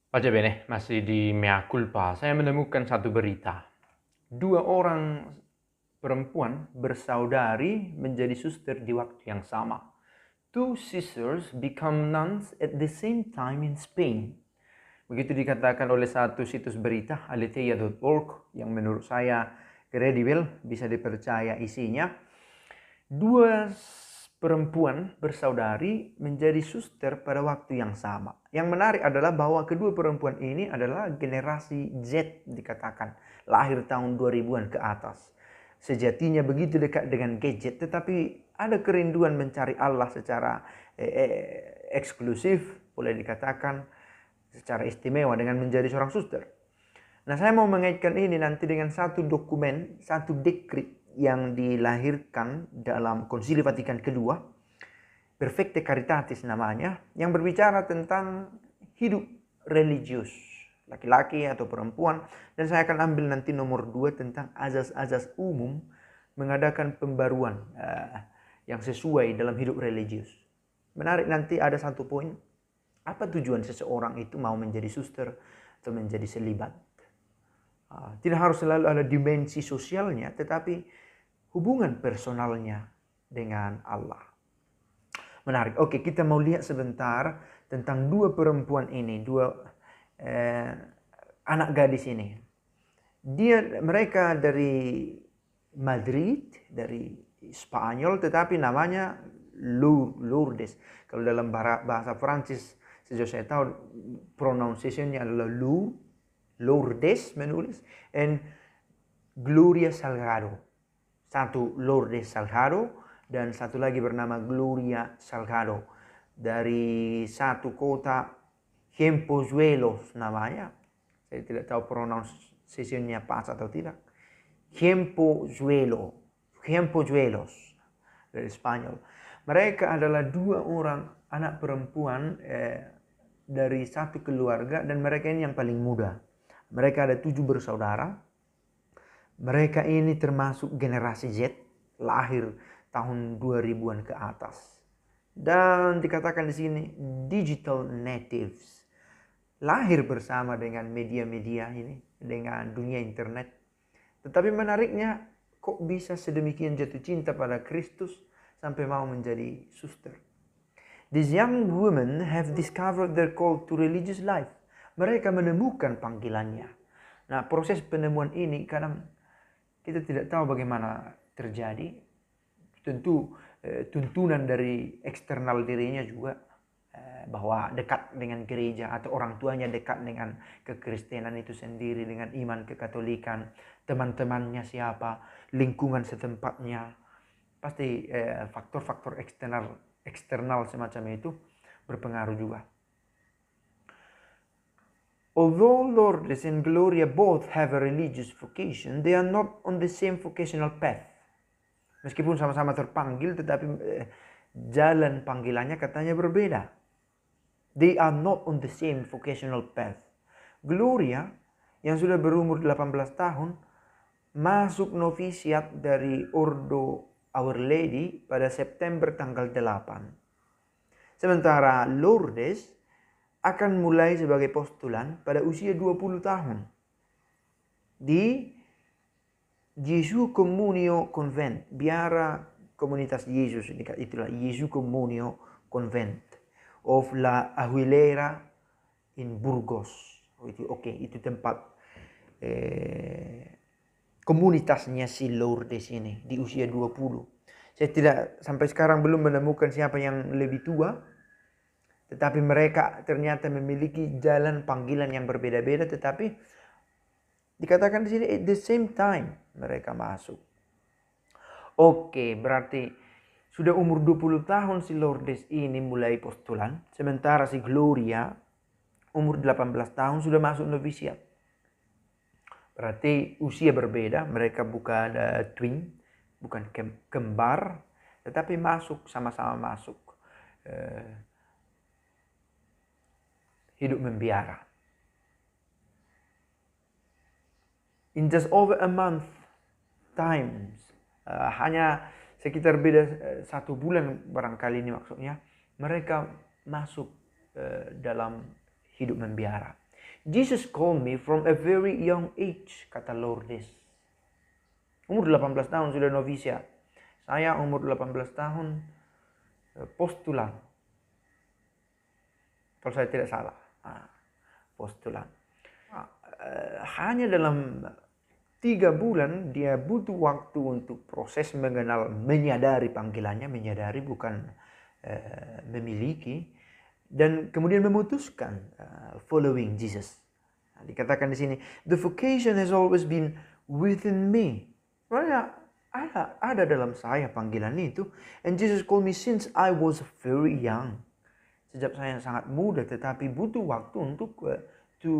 Pace bene, masih di Mea Culpa. Saya menemukan satu berita. Dua orang perempuan bersaudari menjadi suster di waktu yang sama. Two sisters become nuns at the same time in Spain. Begitu dikatakan oleh satu situs berita, aletheia.org, yang menurut saya kredibel, bisa dipercaya isinya. Dua perempuan bersaudari menjadi suster pada waktu yang sama. Yang menarik adalah bahwa kedua perempuan ini adalah generasi Z dikatakan, lahir tahun 2000-an ke atas. Sejatinya begitu dekat dengan gadget, tetapi ada kerinduan mencari Allah secara eksklusif, boleh dikatakan secara istimewa dengan menjadi seorang suster. Nah, saya mau mengaitkan ini nanti dengan satu dokumen, satu dekrit yang dilahirkan dalam Konsili Vatikan kedua, Perfecte Caritatis namanya, yang berbicara tentang hidup religius, laki-laki atau perempuan, dan saya akan ambil nanti nomor 2 tentang azas-azas umum mengadakan pembaruan yang sesuai dalam hidup religius. Menarik, nanti ada satu poin, apa tujuan seseorang itu mau menjadi suster atau menjadi selibat. Tidak harus selalu ada dimensi sosialnya, tetapi hubungan personalnya dengan Allah. Menarik. Oke, kita mau lihat sebentar tentang dua perempuan ini, dua anak gadis ini. Mereka dari Madrid, dari Spanyol, tetapi namanya Lourdes. Kalau dalam bahasa Prancis, sejauh saya tahu, pronunciation-nya adalah Lourdes menulis, and Gloria Salgado. Satu Lourdes Salgado dan satu lagi bernama Gloria Salgado. Dari satu kota Ciempozuelos namanya. Saya tidak tahu pronunciation-nya pas atau tidak. Ciempozuelos dari Spanyol. Mereka adalah dua orang anak perempuan dari satu keluarga, dan mereka ini yang paling muda. Mereka ada 7 bersaudara. Mereka ini termasuk generasi Z, lahir tahun 2000-an ke atas. Dan dikatakan di sini digital natives. Lahir bersama dengan media-media ini, dengan dunia internet. Tetapi menariknya, kok bisa sedemikian jatuh cinta pada Kristus sampai mau menjadi suster. These young women have discovered their call to religious life. Mereka menemukan panggilannya. Nah, proses penemuan ini kadang kita tidak tahu bagaimana terjadi. Tentu tuntunan dari eksternal dirinya juga, bahwa dekat dengan gereja atau orang tuanya dekat dengan kekristenan itu sendiri, dengan iman kekatolikan, teman-temannya siapa, lingkungan setempatnya. Pasti faktor-faktor eksternal semacam itu berpengaruh juga. Although Lourdes and Gloria both have a religious vocation, they are not on the same vocational path. Meskipun sama-sama terpanggil, tetapi jalan panggilannya katanya berbeda. They are not on the same vocational path. Gloria, yang sudah berumur 18 tahun, masuk novisiat dari Ordo Our Lady pada September tanggal 8. Sementara Lourdes akan mulai sebagai postulan pada usia 20 tahun di Gesù Comunio Convent, biara komunitas Yesus, itulah Gesù Comunio Convent of La Aguilera in Burgos. Itu tempat komunitasnya si Lourdes ini di usia 20. Saya tidak sampai sekarang belum menemukan siapa yang lebih tua, tetapi mereka ternyata memiliki jalan panggilan yang berbeda-beda, tetapi dikatakan di sini at the same time mereka masuk. Oke, berarti sudah umur 20 tahun si Lourdes ini mulai postulan, sementara si Gloria umur 18 tahun sudah masuk novisiat. Berarti usia berbeda, mereka bukan twin, bukan kembar, tetapi sama-sama masuk hidup membiara. In just over a month times, hanya sekitar beda 1 bulan barangkali ini maksudnya, mereka masuk dalam hidup membiara. Jesus called me from a very young age, kata Lourdes. Umur 18 tahun sudah novisia. Saya umur 18 tahun postulan. Kalau saya tidak salah. Postulan. Hanya dalam 3 bulan dia butuh waktu untuk proses mengenal, menyadari panggilannya, menyadari bukan memiliki, dan kemudian memutuskan following Jesus. Dikatakan di sini, the vocation has always been within me. Sebenarnya ada dalam saya panggilan itu, and Jesus called me since I was very young. Sejak saya sangat muda, tetapi butuh waktu untuk to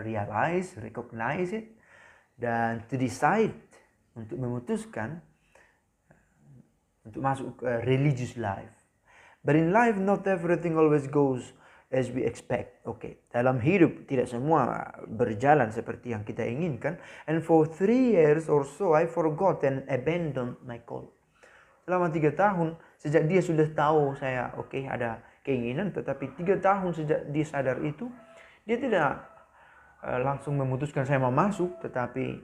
realize, recognize it, dan to decide, untuk memutuskan untuk masuk ke religious life. But in life not everything always goes as we expect. Dalam hidup tidak semua berjalan seperti yang kita inginkan. And for 3 years or so I forgot and abandoned my call. Selama 3 tahun, sejak dia sudah tahu saya ada keinginan, tetapi 3 tahun sejak dia sadar itu, dia tidak langsung memutuskan saya mau masuk, tetapi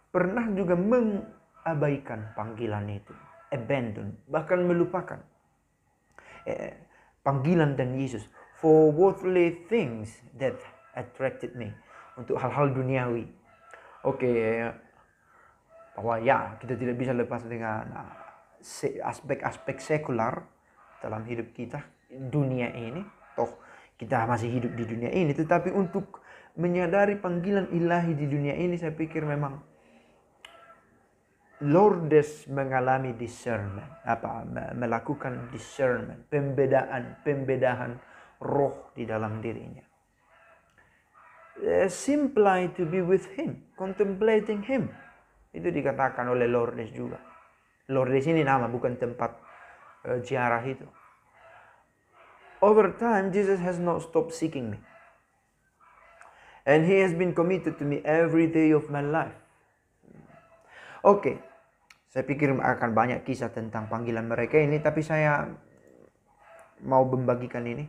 pernah juga mengabaikan panggilan itu, abandon, bahkan melupakan panggilan dan Yesus for worldly things that attracted me, untuk hal-hal duniawi. Bahwa kita tidak bisa lepas dengan aspek-aspek sekular dalam hidup kita, dunia ini. Kita masih hidup di dunia ini, tetapi untuk menyadari panggilan ilahi di dunia ini, saya pikir memang Lourdes mengalami discernment, melakukan discernment, pembedahan roh di dalam dirinya. Simply to be with him, contemplating him. Itu dikatakan oleh Lourdes juga. Lourdes ini nama, bukan tempat ziarah itu. Over time, Jesus has not stopped seeking me. And he has been committed to me every day of my life. Saya pikir akan banyak kisah tentang panggilan mereka ini, tapi saya mau membagikan ini.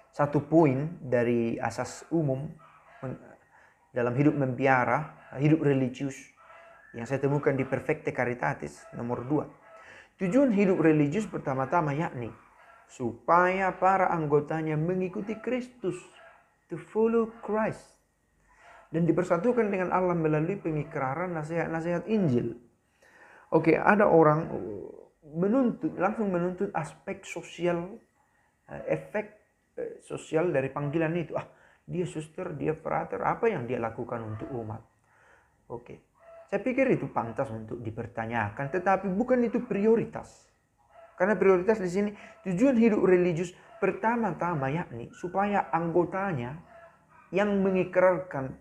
Satu poin dari asas umum dalam hidup membiara, hidup religius, yang saya temukan di Perfecte Caritatis nomor 2. Tujuan hidup religius pertama-tama yakni supaya para anggotanya mengikuti Kristus, to follow Christ, dan dipersatukan dengan Allah melalui pengikraran nasihat-nasihat Injil. Ada orang langsung menuntut aspek sosial, efek sosial dari panggilan itu. Dia suster, dia frater, apa yang dia lakukan untuk umat? Saya pikir itu pantas untuk dipertanyakan, tetapi bukan itu prioritas. Karena prioritas di sini, tujuan hidup religius pertama-tama yakni supaya anggotanya yang mengikrarkan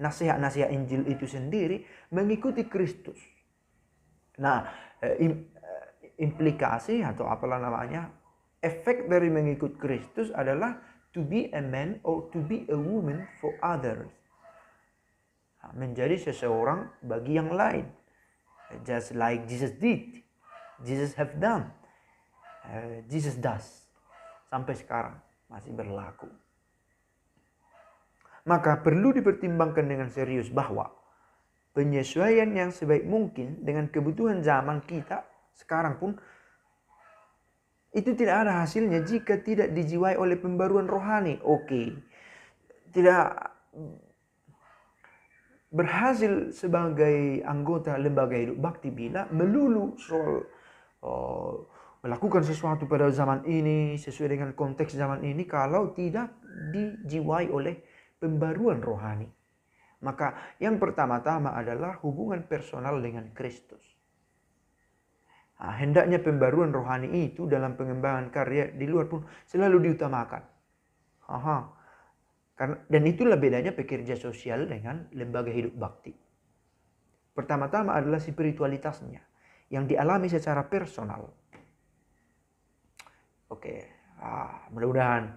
nasihat-nasihat Injil itu sendiri mengikuti Kristus. Implikasi atau apalah namanya, efek dari mengikut Kristus adalah to be a man or to be a woman for others. Menjadi seseorang bagi yang lain. Just like Jesus did. Jesus have done. Jesus does. Sampai sekarang masih berlaku. Maka perlu dipertimbangkan dengan serius bahwa penyesuaian yang sebaik mungkin dengan kebutuhan zaman kita sekarang pun itu tidak ada hasilnya jika tidak dijiwai oleh pembaruan rohani. Tidak berhasil sebagai anggota lembaga hidup bakti bila melulu soal melakukan sesuatu pada zaman ini sesuai dengan konteks zaman ini kalau tidak dijiwai oleh pembaruan rohani. Maka yang pertama-tama adalah hubungan personal dengan Kristus. Hendaknya pembaruan rohani itu dalam pengembangan karya di luar pun selalu diutamakan. Dan itulah bedanya pekerja sosial dengan lembaga hidup bakti. Pertama-tama adalah spiritualitasnya yang dialami secara personal. Mudah-mudahan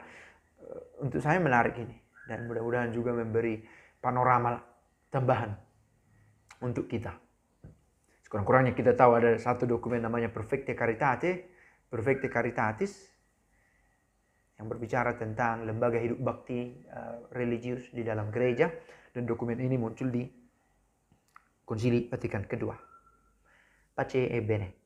untuk saya menarik ini. Dan mudah-mudahan juga memberi panorama tambahan untuk kita. Sekurang-kurangnya kita tahu ada satu dokumen namanya Perfecte Caritatis, yang yang berbicara tentang lembaga hidup bakti religius di dalam gereja, dan dokumen ini muncul di Konsili Vatikan kedua. Pace e bene.